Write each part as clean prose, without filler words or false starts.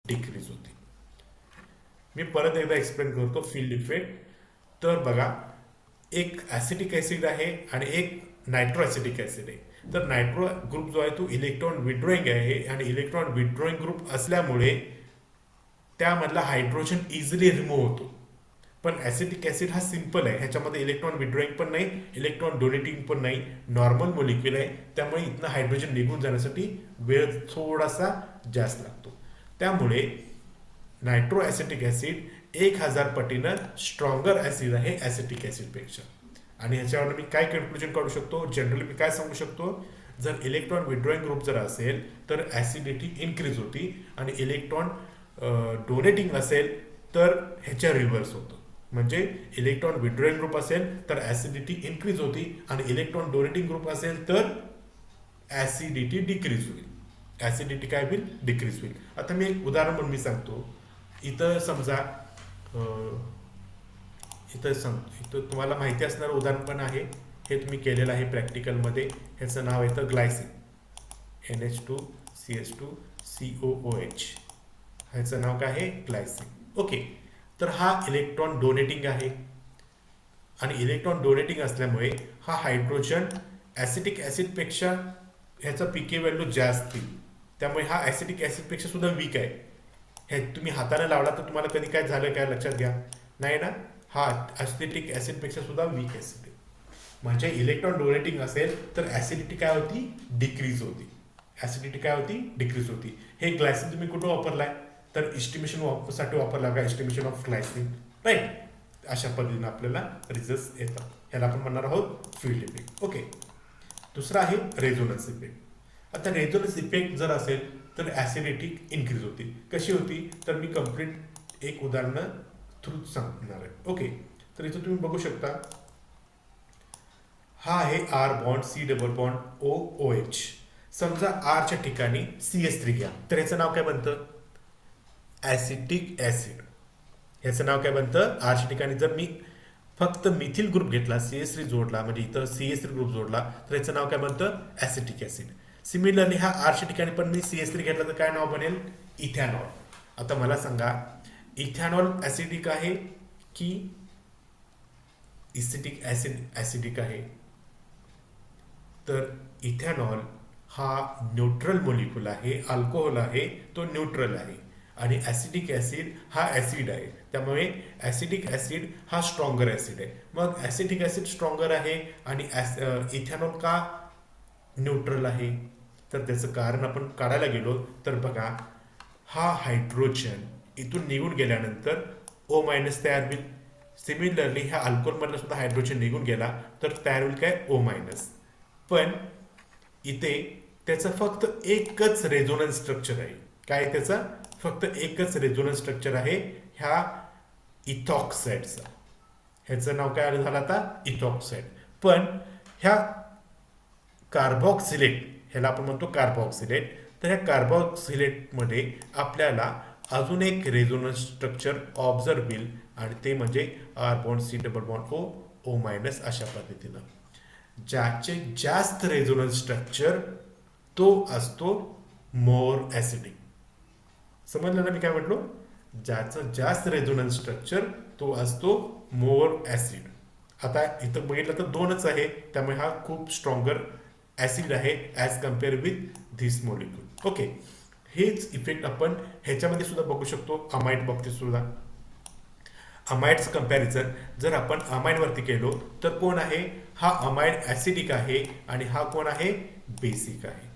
Decrease होते. मी परत एकदा एक्सप्लेन करतो फील्ड इफेक्ट. तर बघा, एक ॲसिटिक ॲसिड आहे आणि एक नायट्रो ॲसिटिक ॲसिड आहे. तर नायट्रो ग्रुप जो आहे तो इलेक्ट्रॉन विड्रॉइंग आहे आणि इलेक्ट्रॉन विड्रॉइंग ग्रुप असल्यामुळे त्यामधला हायड्रोजन इझिली रिमूव्ह होतो. पण ॲसिटिक ॲसिड हा सिम्पल आहे, ह्याच्यामध्ये इलेक्ट्रॉन विड्रॉइंग पण नाही, इलेक्ट्रॉन डोनेटिंग पण नाही, नॉर्मल मोलिक्युल आहे. त्यामुळे इथनं हायड्रोजन निघून जाण्यासाठी वेळ थोडासा जास्त लागतो. त्यामुळे नायट्रो ॲसिटिक ॲसिड 1000 पटीनं स्ट्रॉंगर ॲसिड आहे ॲसिटिक ॲसिडपेक्षा. आणि ह्याच्यावर मी काय कन्क्लुजन काढू शकतो, जनरली मी काय सांगू शकतो, जर इलेक्ट्रॉन विड्रॉइंग ग्रुप जर असेल तर ॲसिडिटी इन्क्रीज होती आणि इलेक्ट्रॉन डोनेटिंग असेल तर ह्याच्या रिव्हर्स होतं. म्हणजे इलेक्ट्रॉन विड्रॉइंग ग्रुप असेल तर ॲसिडिटी इन्क्रीज होती आणि इलेक्ट्रॉन डोनेटिंग ग्रुप असेल तर ॲसिडिटी डिक्रीज होईल. ॲसिडिटी काय होईल, डिक्रीज होईल. आता मी एक उदाहरण म्हणून मी सांगतो. इथं समजा इथं तुम्हाला माहिती असणारं उदाहरण पण आहे, हे तुम्ही केलेलं आहे प्रॅक्टिकलमध्ये. ह्याचं नाव येतं ग्लायसिन, NH2CH2COOH. ह्याचं नाव काय आहे, ग्लायसिन. ओके, तर हा इलेक्ट्रॉन डोनेटिंग आहे आणि इलेक्ट्रॉन डोनेटिंग असल्यामुळे हा हायड्रोजन ॲसिटिक ॲसिडपेक्षा ह्याचा पीके व्हॅल्यू जास्त येईल. त्यामुळे हा ॲसिटिक ॲसिडपेक्षा सुद्धा वीक आहे. हे तुम्ही हाताने लावला तर तुम्हाला कधी काय झालं काय लक्षात घ्या, नाही ना. हा ॲसिटिक ॲसिडपेक्षा सुद्धा वीक ॲसिड आहे. म्हणजे इलेक्ट्रॉन डोनेटिंग असेल तर ॲसिडिटी काय होती, डिक्रीज होती. ॲसिडिटी काय होती, डिक्रीज होती. हे ग्लायसिन तुम्ही कुठं वापरलाय, तर इस्टिमेशन साठी वापरला का, एस्टिमेशन ऑफ ग्लायसिन, राईट. अशा पद्धतीने आपल्याला रिझल्ट येतात. ह्याला आपण म्हणणार आहोत फील्ड इफेक्ट. ओके, दुसरा आहे रेझोनन्स इफेक्ट. आता रेझोनन्स इफेक्ट जर असेल तर ॲसिडिटी इन्क्रीज होती. कशी होती, तर मी कम्प्लीट एक उदाहरण थ्रू सांगणार आहे. ओके, तर इथं तुम्ही बघू शकता, हा आहे R bond, C double bond OOH. समजा आरच्या ठिकाणी CH3 घ्या, तर याचं नाव काय बनतं, ॲसिटिक ॲसिड. ह्याचं नाव काय बनतं, आरच्या ठिकाणी जर मी फक्त मिथिल ग्रुप घेतला, CH3 जोडला, म्हणजे इथं CH3 ग्रुप जोडला, तर याचं नाव काय बनतं, ॲसिटिक ॲसिड. सिमिलरली हा आरच्या ठिकाणी पण मी CH3 घेतला तर काय नाव बनेल, इथॅनॉल. आता मला सांगा, इथॅनॉल ॲसिडिक आहे की इसिटिक ॲसिड ॲसिडिक आहे, तर इथॅनॉल हा न्यूट्रल मोलिक्युल आहे, अल्कोहोल आहे, तो न्यूट्रल आहे. आणि ॲसिडिक ॲसिड हा ॲसिड आहे. त्यामुळे ॲसिडिक ॲसिड हा स्ट्रॉंगर ॲसिड आहे. मग ॲसिडिक ॲसिड स्ट्रॉंगर आहे आणि इथॅनॉल का न्यूट्रल आहे, तर त्याचं कारण आपण काढायला गेलो तर बघा, हा हायड्रोजन इथून निघून गेल्यानंतर O- तयार होईल. सिमिलरली ह्या अल्कोहोलमधला सुद्धा हायड्रोजन निघून गेला तर तयार होईल काय, O-. पण इथे त्याचं फक्त एकच रेझोनन्स स्ट्रक्चर आहे. काय त्याचा फक्त एकच रेझोनन्स स्ट्रक्चर आहे ह्या इथॉक्साईडचा. ह्याचं नाव काय झालं आता, इथॉक्साईड. पण ह्या कार्बॉक्सिलेट, ह्याला आपण म्हणतो कार्बॉक्सिलेट, तर ह्या कार्बॉक्सिलेटमध्ये आपल्याला अजून एक रेझोनन्स स्ट्रक्चर ऑब्झर्व होईल आणि ते म्हणजे R bond C double bond O- अशा पद्धतीनं. ज्याचे जास्त रेझोनन्स स्ट्रक्चर तो असतो मोर ॲसिडिक. समजलं ना मी काय म्हटलो, ज्याचं जास्त रेझोनन्स स्ट्रक्चर तो असतो मोर ॲसिड. आता इथं बघितलं तर दोनच आहे, त्यामुळे हा खूप स्ट्रॉंगर ॲसिड आहे as compare with this molecule. Okay, हेच इफेक्ट आपण ह्याच्यामध्ये सुद्धा बघू शकतो, अमाइड बाबतीत सुद्धा. अमाइडचं कम्पॅरिझन जर आपण अमाइडवरती केलो तर कोण आहे, हा अमाइड ॲसिडिक आहे आणि हा कोण आहे, बेसिक आहे.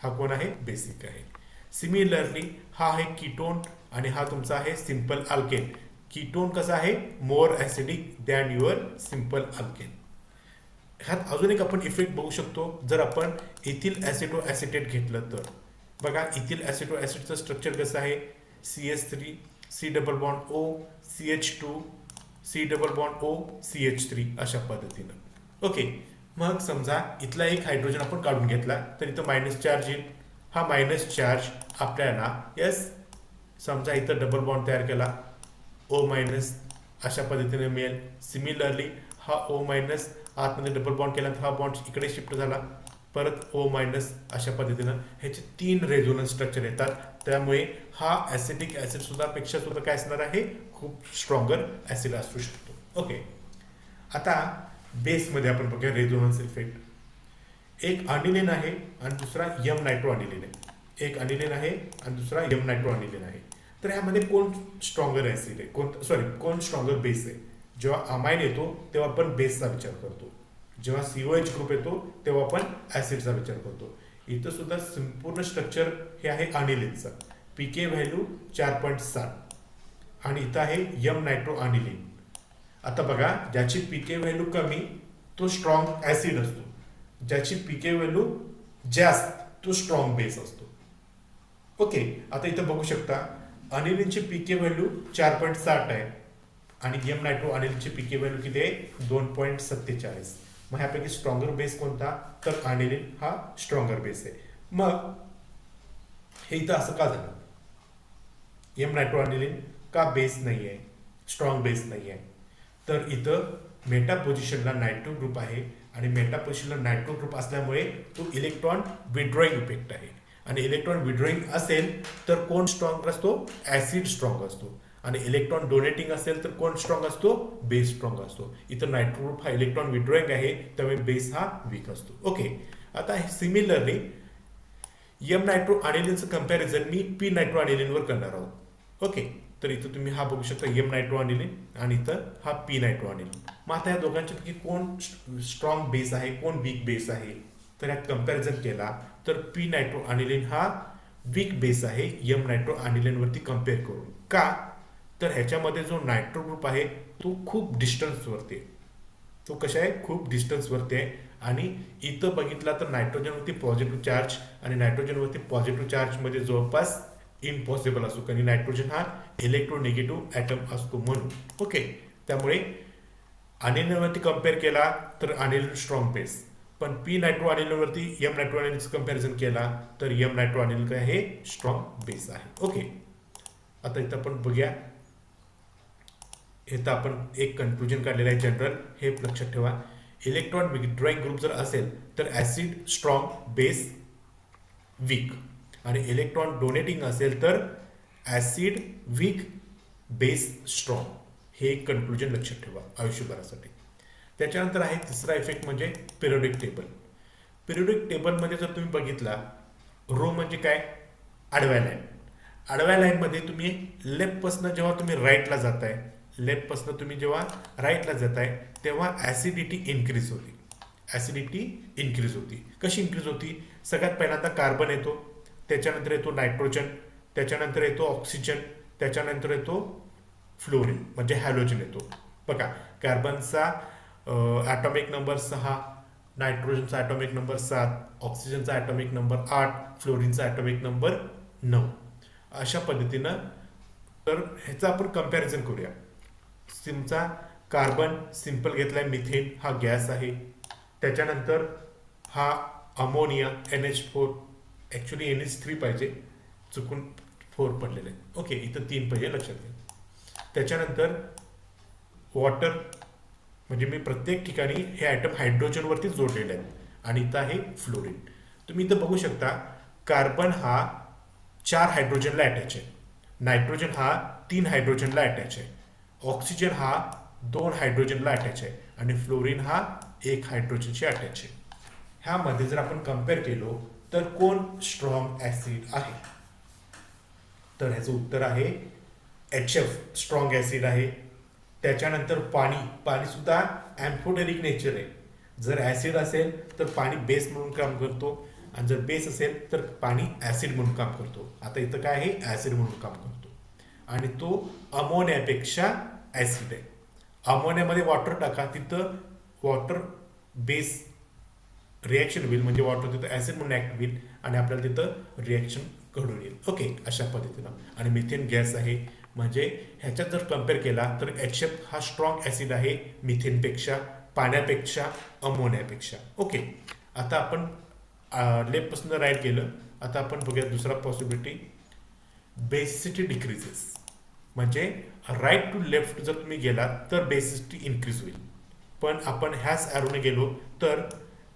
हा कोण आहे, बेसिक आहे. सिमिलरली हा आहे कीटोन आणि हा तुमचा आहे सिंपल अल्केन. कीटोन कसा आहे, more acidic than your simple alkane. ह्यात अजून एक आपण इफेक्ट बघू शकतो, जर आपण इथिल ॲसिटो ॲसिटेट घेतलं तर बघा, इथिल ॲसिटो ॲसिडचं स्ट्रक्चर कसं आहे, CH3 C double bond O CH2 C double bond O CH3 अशा पद्धतीनं. ओके, मग समजा इथला एक हायड्रोजन आपण काढून घेतला तर इथं मायनस चार्ज येईल. हा मायनस चार्ज आपल्याला यस समजा इथं डबल बॉन्ड तयार केला O- अशा पद्धतीने मिळेल. सिमिलरली हा O- आतमध्ये डबल बॉन्ड केल्यानंतर हा बॉन्ड इकडे शिफ्ट झाला परत O मायनस, अशा पद्धतीनं ह्याचे 3 रेझोनन्स स्ट्रक्चर येतात. त्यामुळे हा ॲसिडिक ॲसिड सुद्धा पेक्षा सुद्धा काय असणार आहे, खूप स्ट्रॉंगर ॲसिड असू शकतो. ओके, आता बेसमध्ये आपण बघूया रेझोनन्स इफेक्ट. एक अनिलिन आहे आणि दुसरा यम नायट्रो अनिलिन आहे. एक अनिलिन आहे आणि दुसरा यम नायट्रो अनिलिन आहे. तर ह्यामध्ये कोण स्ट्रॉंगर ॲसिड आहे, कोण स्ट्रॉंगर बेस आहे? जेव्हा अमाइन येतो तेव्हा आपण बेसचा विचार करतो, जेव्हा COH ग्रुप येतो तेव्हा आपण ॲसिडचा विचार करतो. इथं सुद्धा संपूर्ण स्ट्रक्चर हे आहे अनिलिनचं. पीके व्हॅल्यू 4.7 आणि इथं आहे यम नायट्रो अनिलिन. आता बघा, ज्याची पीके व्हॅल्यू कमी तो स्ट्रॉंग ॲसिड असतो, ज्याची पीके व्हॅल्यू जास्त तो स्ट्रॉंग बेस असतो. ओके, आता इथं बघू शकता अनिलिनची पीके व्हॅल्यू 4.7 आहे आणि यम नायट्रो अनिलिनची पीके व्हॅल्यू किती आहे, 2.47. मग ह्यापैकी स्ट्रॉंगर बेस कोणता, तर अनिलिन हा स्ट्रॉंगर बेस आहे. मग हे इथं असं का झालं, यम नायट्रो अनिलिन का बेस नाही आहे, स्ट्रॉंग बेस नाही आहे? तर इथं मेटा पोझिशनला नायट्रो ग्रुप आहे आणि मेटा पोझिशनला नायट्रो ग्रुप असल्यामुळे तो इलेक्ट्रॉन विड्रॉइंग इफेक्ट आहे. आणि इलेक्ट्रॉन विड्रॉइंग असेल तर कोण स्ट्रॉंग असतो, ॲसिड स्ट्रॉंग असतो. आणि इलेक्ट्रॉन डोनेटिंग असेल तर कोण स्ट्रॉंग असतो, बेस स्ट्रॉंग असतो. इथं नायट्रो ग्रुप हा इलेक्ट्रॉन विड्रॉइंग आहे, त्यामुळे बेस हा वीक असतो. ओके, आता सिमिलरली यम नायट्रो अनिलिनचं कंपॅरिझन मी पी नायट्रो अनिलिनवर करणार आहोत. ओके, तर इथं तुम्ही हा बघू शकता यम नायट्रो अनिलिन आणि इथं हा पी नायट्रो अनिलिन. मग आता या दोघांच्यापैकी कोण स्ट्रॉंग बेस आहे, कोण वीक बेस आहे? तर या कंपॅरिझन केला तर पी नायट्रो अनिलिन हा वीक बेस आहे यम नायट्रो अनिलिनवरती कम्पेअर करून. का, तर ह्याच्यामध्ये जो नायट्रो ग्रुप आहे तो खूप डिस्टन्सवरती आहे. तो कशा आहे, खूप डिस्टन्सवरती आहे. आणि इथं बघितला तर नायट्रोजनवरती पॉझिटिव्ह चार्ज आणि नायट्रोजनवरती पॉझिटिव्ह चार्जमध्ये जवळपास इम्पॉसिबल असतो, कारण नायट्रोजन हा इलेक्ट्रोनेगेटिव्ह ॲटम असतो म्हणून. ओके, त्यामुळे अनिलिनवरती कम्पेअर केला तर अनिलिन स्ट्रॉंग बेस, पण पी नायट्रो अनिलिनवरती यम नायट्रो अनिलिनचं कम्पॅरिझन केला तर यम नायट्रो अनिलिन काय आहे, स्ट्रॉंग बेस आहे. ओके, आता इथं आपण बघूया, इथं आपण एक कन्क्लुजन काढलेलं आहे जनरल, हे लक्षात ठेवा. इलेक्ट्रॉन विड्रॉइंग ग्रुप जर असेल तर ॲसिड स्ट्रॉंग, बेस वीक. आणि इलेक्ट्रॉन डोनेटिंग असेल तर ॲसिड वीक, बेस स्ट्रॉंग. हे एक कन्क्लुजन लक्षात ठेवा आयुष्यभरासाठी. त्याच्यानंतर आहे तिसरा इफेक्ट म्हणजे पिरियोडिक टेबल. पिरियोडिक टेबलमध्ये जर तुम्ही बघितला, रो म्हणजे काय, आडव्या लाईन. आडव्या लाईनमध्ये तुम्ही लेफ्टपासून जेव्हा तुम्ही राईटला जाताय, लेफ्टपासून तुम्ही जेव्हा राईटला जाताय तेव्हा ॲसिडिटी इन्क्रीज होती. ॲसिडिटी इन्क्रीज होती. कशी इन्क्रीज होती, सगळ्यात पहिल्यांदा कार्बन येतो, त्याच्यानंतर येतो नायट्रोजन, त्याच्यानंतर येतो ऑक्सिजन, त्याच्यानंतर येतो फ्लोरीन म्हणजे हॅलोजन येतो. बघा, कार्बनचा ॲटॉमिक नंबर 6, नायट्रोजनचा ॲटॉमिक नंबर 7, ऑक्सिजनचा ॲटॉमिक नंबर 8, फ्लोरीनचा ॲटॉमिक नंबर 9. अशा पद्धतीनं तर ह्याचं आपण कम्पॅरिझन करूया. तुमचा कार्बन सिंपल घेतलाय, मिथेन हा गॅस आहे, त्याच्यानंतर हा अमोनिया NH4, ॲक्च्युली NH3 पाहिजे, चुकून 4 पडलेले. ओके, इथं 3 पाहिजे, लक्षात घ्या. त्याच्यानंतर वॉटर, म्हणजे मी प्रत्येक ठिकाणी हे आयटम हायड्रोजनवरती जोडलेले आहेत. आणि इथं आहे फ्लोरीन. तुम्ही इथं बघू शकता कार्बन हा 4 हायड्रोजनला अटॅच आहे, नायट्रोजन हा 3 हायड्रोजनला अटॅच आहे, ऑक्सिजन हा 2 हायड्रोजनला अटॅच आहे आणि फ्लोरीन हा 1 हायड्रोजनशी अटॅच आहे. ह्यामध्ये जर आपण कम्पेअर केलो तर कोण स्ट्रॉंग ॲसिड आहे, तर ह्याचं उत्तर आहे HF स्ट्रॉंग ॲसिड आहे. त्याच्यानंतर पाणी सुद्धा ॲम्फोटेरिक नेचर आहे. जर ॲसिड असेल तर पाणी बेस म्हणून काम करतो आणि जर बेस असेल तर पाणी ॲसिड म्हणून काम करतो. आता इथं काय आहे, ॲसिड म्हणून काम करतो आणि तो अमोनियापेक्षा ॲसिड आहे. अमोनियामध्ये वॉटर टाका, तिथं वॉटर बेस रिॲक्शन होईल, म्हणजे वॉटर तिथं ॲसिड म्हणून ॲक्ट होईल आणि आपल्याला तिथं रिॲक्शन घडून येईल. ओके, अशा पद्धतीनं. आणि मिथेन गॅस आहे, म्हणजे ह्याच्यात जर कम्पेअर केला तर HF हा स्ट्रॉंग ॲसिड आहे मिथेनपेक्षा, पाण्यापेक्षा, अमोनियापेक्षा. ओके, आता आपण लेफ्टपासून राईट गेलं. आता आपण बघूया दुसरा पॉसिबिलिटी, बेसिसिटी डिक्रीजेस. म्हणजे राईट टू लेफ्ट जर तुम्ही गेलात तर बेसिसिटी इन्क्रीज होईल, पण आपण ह्याच ॲरोने गेलो तर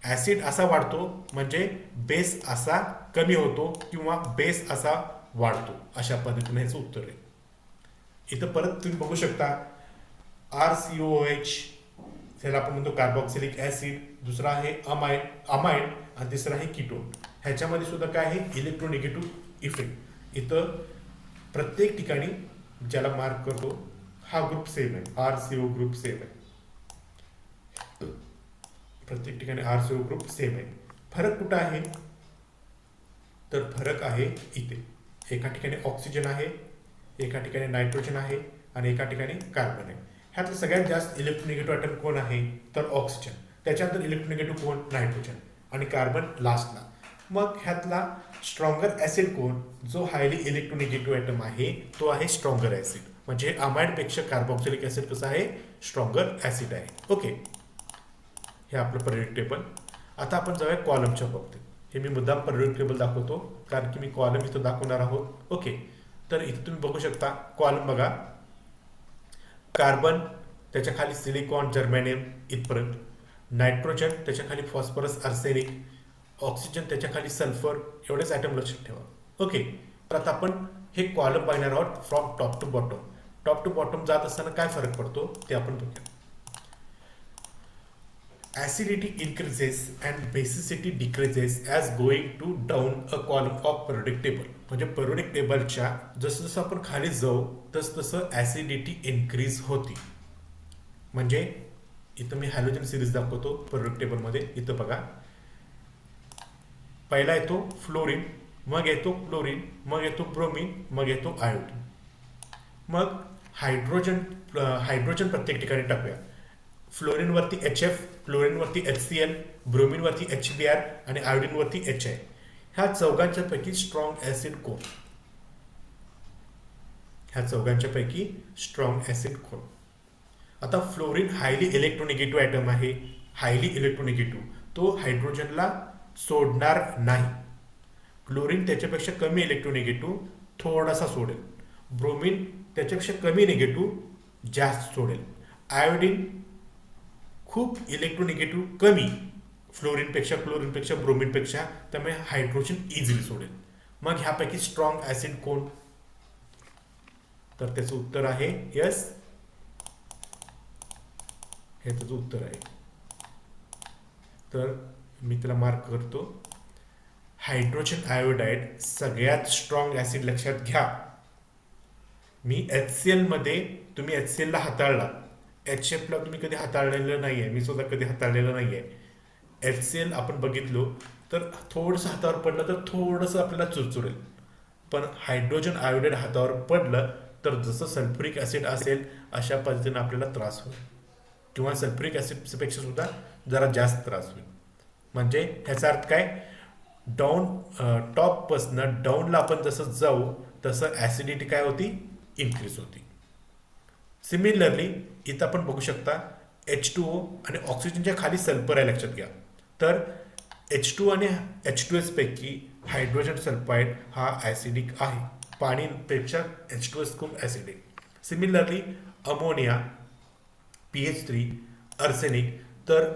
ऍसिड असा वाढतो म्हणजे बेस असा कमी होतो किंवा बेस असा वाढतो, अशा पद्धतीने ह्याचं उत्तर आहे. इथं परत तुम्ही बघू शकता RCOH, त्याला आपण म्हणतो कार्बोक्सिलिक ऍसिड, दुसरा आहे अमाइड आणि तिसरा आहे कीटोन. ह्याच्यामध्ये सुद्धा काय आहे, इलेक्ट्रोनिगेटिव्ह इफेक्ट. इथं प्रत्येक ठिकाणी ज्याला मार्क करतो हा ग्रुप सेम आहे, RCO ग्रुप सेम आहे. प्रत्येक ठिकाणी RCO ग्रुप सेम आहे. फरक कुठं आहे, तर फरक आहे इथे. एका ठिकाणी ऑक्सिजन आहे, एका ठिकाणी नायट्रोजन आहे आणि एका ठिकाणी कार्बन आहे. ह्यातलं सगळ्यात जास्त इलेक्ट्रोनिगेटिव्ह ॲटम कोण आहे, तर ऑक्सिजन. त्याच्यानंतर इलेक्ट्रोनिगेटिव्ह कोण, नायट्रोजन आणि कार्बन लास्टला. मग ह्यातला स्ट्रॉंगर ॲसिड कोण, जो हायली इलेक्ट्रोनिगेटिव्ह ॲटम आहे तो आहे स्ट्रॉंगर ॲसिड. म्हणजे अमाइडपेक्षा कार्बोक्सिलिक ॲसिड कसं आहे, स्ट्रॉंगर ॲसिड आहे. ओके, हे आपलं परियोडिक टेबल. आता आपण जाऊया कॉलमच्या बाबतीत. हे मी मुद्दाम परियोडिक टेबल दाखवतो कारण की मी कॉलम इथं दाखवणार आहोत. ओके, तर इथं तुम्ही बघू शकता कॉलम बघा. कार्बन, त्याच्या खाली सिलिकॉन जर्मेनियम इथपर्यंत. नायट्रोजन, त्याच्या खाली फॉस्फरस आर्सेनिक. ऑक्सिजन, त्याच्या खाली सल्फर. एवढेच आयटम लक्षात ठेवा. ओके, तर आता आपण हे कॉलम पाहणार आहोत from top to bottom. Top to bottom जात असताना काय फरक पडतो ते आपण बघूया. Acidity increases and basicity decreases as going to down a column of periodic table. म्हणजे periodic टेबलच्या जसं जसं आपण खाली जाऊ तसं तसं ऍसिडिटी इन्क्रीज होती. म्हणजे इथं मी हॅलोजन सिरीज दाखवतो periodic टेबलमध्ये. इथं बघा, पहिला येतो फ्लोरीन, मग येतो क्लोरीन, मग येतो ब्रोमीन, मग येतो आयोडीन. मग हायड्रोजन प्रत्येक ठिकाणी टाकूया. फ्लोरीनवरती HF, क्लोरीनवरती HCl, ब्रोमीनवरती HBr आणि आयोडीनवरती HI. ह्या चौघांच्या पैकी स्ट्रॉंग ऍसिड कोण, ह्या चौघांच्या पैकी स्ट्रॉंग ऍसिड कोण. आता फ्लोरीन हायली इलेक्ट्रोनिगेटिव्ह ॲटम आहे, हायली इलेक्ट्रोनिगेटिव्ह. तो हायड्रोजनला सोडणार नाही. क्लोरीन त्याच्यापेक्षा कमी इलेक्ट्रोनिगेटिव्ह, थोडासा सोडेल. ब्रोमीन त्याच्यापेक्षा कमी निगेटिव्ह, जास्त सोडेल. आयोडीन खूप इलेक्ट्रोनिगेटिव्ह, कमी फ्लोरीनपेक्षा, क्लोरीनपेक्षा, ब्रोमीनपेक्षा, त्यामुळे हायड्रोजन इझिली सोडेल. मग ह्यापैकी स्ट्रॉंग ऍसिड कोण, तर त्याचं उत्तर आहे यस, हे त्याचं उत्तर आहे. तर मी त्याला मार्क करतो. हायड्रोजन आयोडाईड सगळ्यात स्ट्रॉंग ऍसिड. लक्षात घ्या, मी HCl मध्ये, तुम्ही HCl ला हाताळला, HF ला तुम्ही कधी हाताळलेलं नाहीये, मी सुद्धा कधी हाताळलेलं नाहीये. HCl आपण बघितलो तर थोडंसं हातावर पडलं तर थोडंसं आपल्याला चुरचुरेल, पण हायड्रोजन आयोडाईड हातावर पडलं तर जसं सल्फ्युरिक ऍसिड असेल अशा पद्धतीने आपल्याला त्रास होईल, किंवा सल्फ्युरिक ऍसिडपेक्षा सुद्धा जरा जास्त त्रास होईल. म्हणजे ह्याचा अर्थ काय, डाऊन टॉपपासून डाऊनला आपण जसं जाऊ तसं ऍसिडिटी काय होती, इन्क्रीज होती. सिमिलरली इथं आपण बघू शकता H2O आणि ऑक्सिजनच्या खाली सल्फर आहे, लक्षात घ्या. तर H2 आणि H2S पैकी हायड्रोजन सल्फाइड हा ऍसिडिक आहे. पाणीपेक्षा H2S खूप acidic. Similarly ammonia, PH3, arsenic. तर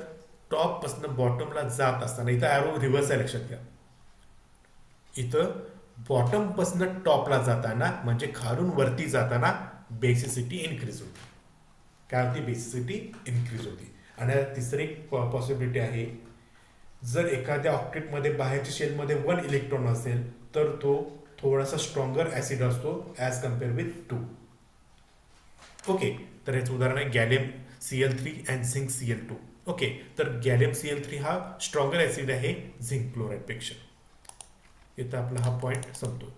टॉपपासून बॉटमला जात असताना इथं ॲरो रिव्हर्स आहे, लक्षात घ्या. इथं बॉटमपासून टॉपला जाताना म्हणजे खालून वरती जाताना बेसिसिटी इन्क्रीज होती. काय होती, बेसिसिटी इन्क्रीज होती. आणि तिसरी पॉसिबिलिटी आहे, जर एखाद्या ऑक्टेटमध्ये बाहेरच्या शेलमध्ये 1 इलेक्ट्रॉन असेल तर तो थोडासा स्ट्रॉंगर ऍसिड असतो ॲज कम्पेअर विथ 2. ओके, तर याचं उदाहरण आहे gallium Cl3 and zinc Cl2. Okay, तर गॅलियम Cl3 हा स्ट्रॉंगर ऍसिड आहे झिंक क्लोराईडपेक्षा. इथं आपला हा पॉईंट संपतो.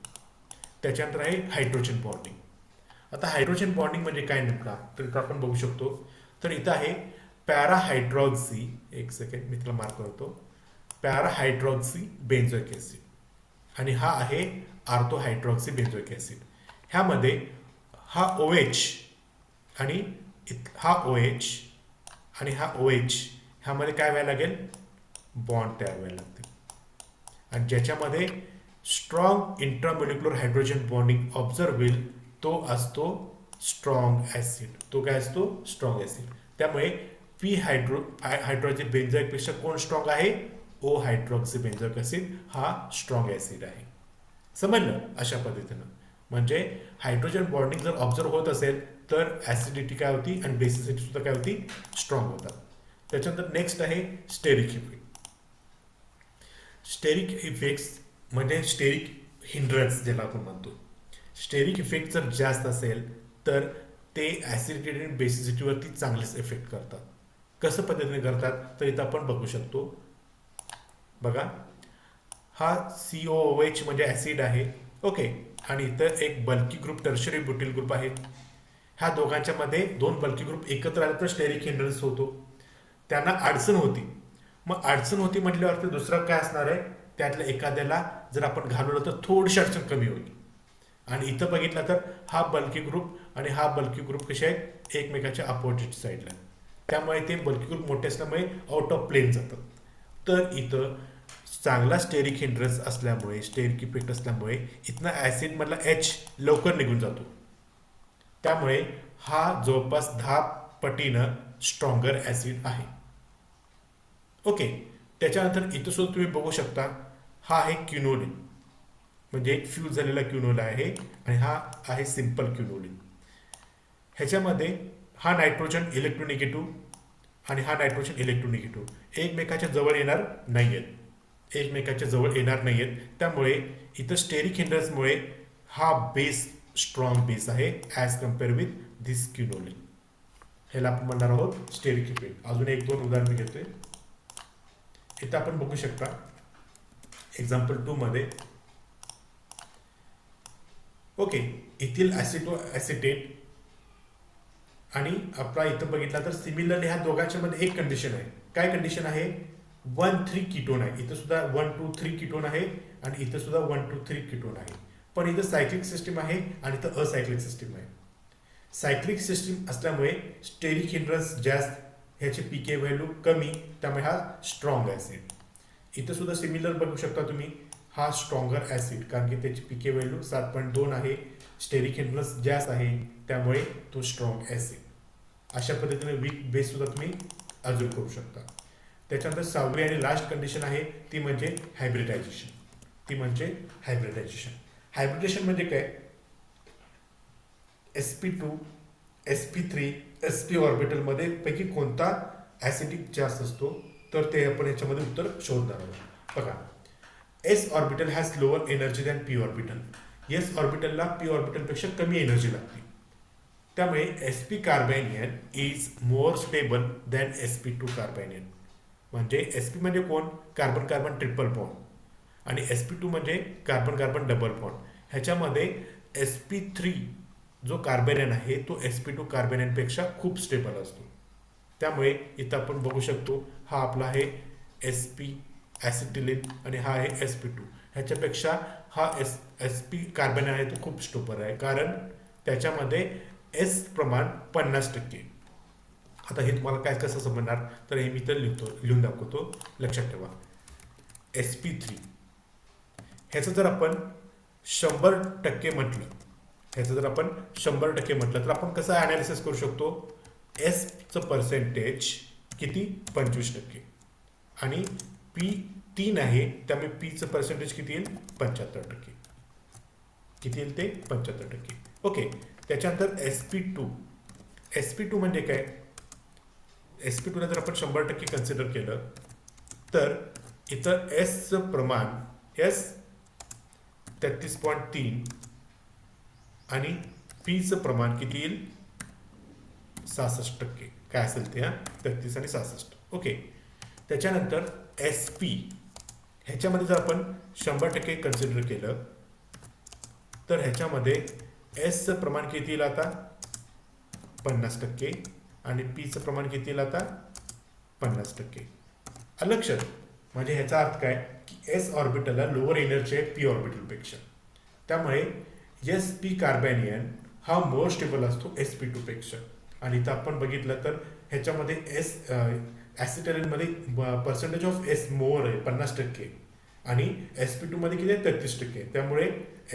त्याच्यानंतर आहे हायड्रोजन बॉन्डिंग. आता हायड्रोजन बॉन्डिंग म्हणजे काय नेमका, तर इथं आपण बघू शकतो. तर इथं आहे पॅराहायड्रॉक्सी, एक सेकंड मी त्याला मार्क करतो, पॅराहायड्रॉक्सी बेन्झोइक ऍसिड आणि हा आहे आर्थोहायड्रॉक्सी बेन्झोइक ऍसिड. ह्यामध्ये हा OH आणि हा OH आणि हा OH ह्यामध्ये काय व्हायला लागेल, बॉन्ड तयार व्हायला लागते. आणि ज्याच्यामध्ये स्ट्रॉंग इंट्रामोलिक्युलर हायड्रोजन बॉन्डिंग ऑब्झर्व होईल तो असतो स्ट्रॉंग ऍसिड. तो काय असतो, स्ट्रॉंग ऍसिड. त्यामुळे पी हायड्रोक्सी बेन्झोइक पेक्षा कोण स्ट्रॉंग आहे? ओ हायड्रोक्सी बेन्झोइक ऍसिड हा स्ट्रॉंग ऍसिड आहे. समजलं? अशा पद्धतीनं म्हणजे हायड्रोजन बॉन्डिंग जर ऑब्झर्व होत असेल तर ऍसिडिटी काय होती आणि बेसिसिटी सुद्धा काय होती? स्ट्रॉंग होतात. त्याच्यानंतर नेक्स्ट आहे स्टेरिक इफेक्ट. स्टेरिक इफेक्ट्स म्हणजे स्टेरिक हिंड्रन्स ज्याला आपण म्हणतो. स्टेरिक इफेक्ट जर जास्त असेल तर ते ऍसिडिटी आणि बेसिसिटीवरती चांगलेच इफेक्ट करतात. कसं पद्धतीने करतात तर इथं आपण बघू शकतो. बघा, हा COOH म्हणजे ऍसिड आहे, ओके, आणि इथं एक बल्की ग्रुप टर्शरी ब्युटिल ग्रुप आहे. ह्या दोघांच्या मध्ये दोन बल्की ग्रुप एकत्र आले तर स्टेरिक हिंड्रन्स होतो. त्यांना अडचण होती. मग अडचण होती म्हटल्यावर दुसरं काय असणार आहे? त्यातल्या एखाद्याला जर आपण घालवलं तर थोडीशी अडचण कमी होईल. आणि इथं बघितलं तर हा बल्की ग्रुप आणि हा बल्की ग्रुप कसे आहेत? एकमेकाच्या अपोजिट साईडला. त्यामुळे ते बल्की ग्रुप मोठे असल्यामुळे आउट ऑफ प्लेन जातात. तर इथं चांगला स्टेरिक हिंड्रन्स असल्यामुळे, स्टेरिक इफेक्ट असल्यामुळे इथनं ऍसिड मधला H लवकर निघून जातो. त्यामुळे हा जवळपास 10 पटीनं स्ट्रॉंगर ऍसिड आहे. ओके, त्याच्यानंतर इथं सुद्धा तुम्ही बघू शकता, हा आहे क्युनोलिन, म्हणजे एक फ्यूज झालेला क्युनोला आहे आणि हा आहे सिंपल क्युनोलिन. ह्याच्यामध्ये हा नायट्रोजन इलेक्ट्रोनिगेटिव्ह आणि हा नायट्रोजन इलेक्ट्रोनिगेटिव्ह एकमेकाच्या जवळ येणार नाहीयेत. त्यामुळे इथं स्टेरिक हिंड्रन्समुळे हा बेस स्ट्रॉंग बेस आहे ॲज कम्पेअर विथ धिस क्युनोलिन. ह्याला आपण म्हणणार आहोत स्टेरिक इफेक्ट. अजून एक दोन उदाहरण घेतोय. इथं आपण बघू शकता एक्झाम्पल 2 मध्ये, ओके, इथिल ॲसिटेट आणि आपला इथं बघितला तर सिमिलरली ह्या दोघांच्या मध्ये एक कंडिशन आहे. काय कंडिशन आहे? 1,3 कीटोन आहे. इथं सुद्धा 1,2,3 कीटोन आहे आणि इथं सुद्धा 1,2,3 कीटोन आहे. पण इथं सायक्लिक सिस्टीम आहे आणि इथं असायक्लिक सिस्टीम आहे. सायक्लिक सिस्टीम असल्यामुळे स्टेरिक हिंड्रन्स जास्त, ह्याची पीके व्हॅल्यू कमी, त्यामुळे हा स्ट्रॉंग ऍसिड. इथं सुद्धा सिमिलर बघू शकता तुम्ही, हा स्ट्रॉंगर ऍसिड कारण की त्याची पीके व्हॅल्यू 7.2 आहे. स्टेरिक हिंड्रन्स जास्त आहे त्यामुळे तो स्ट्रॉंग ऍसिड. अशा पद्धतीने वीक बेस सुद्धा तुम्ही अजून करू शकता. त्याच्यानंतर 6वी आणि लास्ट कंडिशन आहे ती म्हणजे हायब्रिडायझेशन. हायब्रिडेशन म्हणजे काय? sp2, sp3, sp ऑर्बिटल मध्ये पैकी कोणता ऍसिडिक जास्त असतो तर ते आपण याच्यामध्ये उत्तर शोधणार आहोत. बघा, s orbital has lower energy than p orbital. s ऑर्बिटलला p ऑर्बिटल पेक्षा कमी एनर्जी लागते. त्यामुळे sp carbanion is more stable than sp2 carbanion. म्हणजे sp म्हणजे कोण? कार्बन कार्बन ट्रिपल बॉन्ड आणि sp2 म्हणजे कार्बन कार्बन डबल बॉन्ड. ह्याच्यामध्ये sp3 जो कार्बेनियन आहे तो sp2 कार्बेनियन पेक्षा खूप स्टेबल असतो. त्यामुळे इथं आपण बघू शकतो हा आपला आहे sp ॲसिटिलिन आणि हा आहे sp2. ह्याच्यापेक्षा हा sp कार्बेनियन आहे तो खूप स्टेबल आहे कारण त्याच्यामध्ये s प्रमाण 50%. आता हे तुम्हाला काय कसं समजणार तर हे मी तर लिहून दाखवतो, लक्षात ठेवा. sp3 ह्याचं जर आपण 100% म्हटलं, तर आपण कसं ॲनालिसिस करू शकतो? एसचं पर्सेंटेज किती? 25% आणि पी 3 आहे त्यामुळे पीचं पर्सेंटेज किती येईल? 75%. किती येईल ते? 75%. ओके, त्याच्यानंतर sp2 म्हणजे काय? sp2 ला जर आपण 100% कन्सिडर केलं तर इथं एसचं प्रमाण एस 33.3 आणि पीचं प्रमाण किती येईल? 66%. काय असेल ते? 33 आणि 66. ओके, त्याच्यानंतर sp ह्याच्यामध्ये जर आपण 100% कन्सिडर केलं तर ह्याच्यामध्ये एसचं प्रमाण किती येईल आता? 50% आणि पीचं प्रमाण किती येईल आता? 50%. लक्षात, म्हणजे ह्याचा अर्थ काय की एस ऑर्बिटलला लोअर एनर्जी आहे पी ऑर्बिटलपेक्षा. त्यामुळे sp कार्बॅनियन हा मोर स्टेबल असतो sp2 पेक्षा. आणि इथं आपण बघितलं तर ह्याच्यामध्ये ॲसिटिलिनमध्ये पर्सेंटेज ऑफ एस मोर आहे 50% आणि sp2 मध्ये किती आहे? 33%. त्यामुळे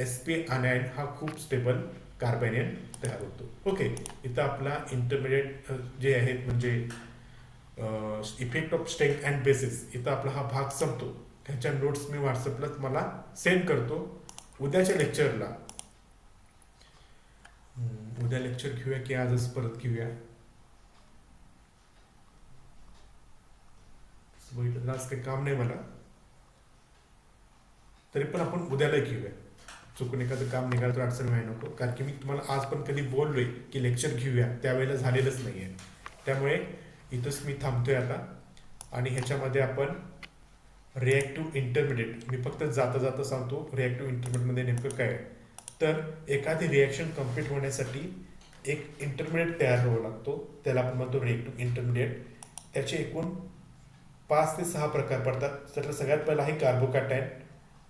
sp अनायन हा खूप स्टेबल कार्बॅनियन तयार होतो. ओके, इथं आपला इंटरमिडिएट जे आहेत म्हणजे effect of strength and basis, इथं आपला हा भाग संपतो. ह्याच्या नोट्स मी व्हॉट्सअपला तुम्हाला सेंड करतो. उद्याच्या लेक्चरला उद्या लेक्चर घेऊया की आजच परत घेऊया? बघितलं आज काही काम नाही मला, तरी पण आपण उद्याला घेऊया. चुकून एखादं काम निघालं तर अडचण व्हायला नको, कारण की मी तुम्हाला आज पण कधी बोललोय की लेक्चर घेऊया, त्यावेळेला झालेलंच नाही आहे. त्यामुळे इथंच मी थांबतोय आता. आणि ह्याच्यामध्ये आपण रिॲक्टिव्ह इंटरमिडिएट, मी फक्त जाता जाता सांगतो रिॲक्टिव्ह इंटरमिडिएटमध्ये नेमकं काय आहे. तर एखादी रिॲक्शन कम्प्लीट होण्यासाठी एक इंटरमिडिएट तयार व्हावा लागतो, त्याला आपण म्हणतो रिॲक्टिव्ह इंटरमिडिएट. त्याचे एकूण 5 ते 6 प्रकार पडतात. त्यातला सगळ्यात पहिला आहे कार्बोकॅटायन,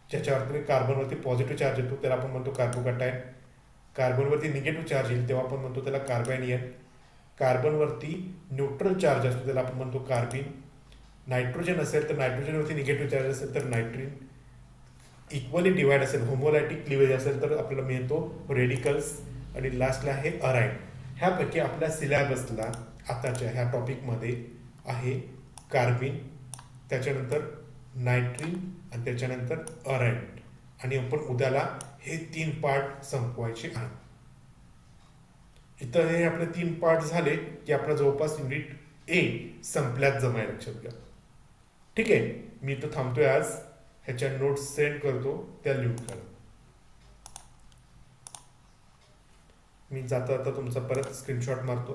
ज्याच्यावरती कार्बनवरती पॉझिटिव्ह चार्ज येतो त्याला आपण म्हणतो कार्बोकॅटायन. कार्बनवरती निगेटिव्ह चार्ज येईल तेव्हा आपण म्हणतो त्याला कार्बॅनियन. कार्बनवरती न्यूट्रल चार्ज असतो त्याला आपण म्हणतो कार्बिन. नायट्रोजन असेल तर नायट्रोजनवरती निगेटिव्ह चार्ज असेल तर नायट्रिन. इक्वली डिवाइड असेल, होमोलायटिक क्लिवेज असेल तर आपल्याला मिळतो रेडिकल्स. आणि लास्टला आहे अराईन. ह्यापैकी आपल्या सिलेबसला आताच्या ह्या टॉपिकमध्ये आहे कार्बिन, त्याच्यानंतर नायट्रिन आणि त्याच्यानंतर अराईन. आणि आपण उद्याला हे 3 पार्ट संपवायचे आहेत. इथं हे आपले 3 पार्ट झाले की आपला जवळपास युनिट ए संपल्यात जमाय, लक्षात घ्या. ठीक आहे, मी इथं थांबतोय आज. ह्याच्या नोट्स सेंड करतो, त्या लिहून करा. मी जाता जाता तुमचा परत स्क्रीनशॉट मारतो.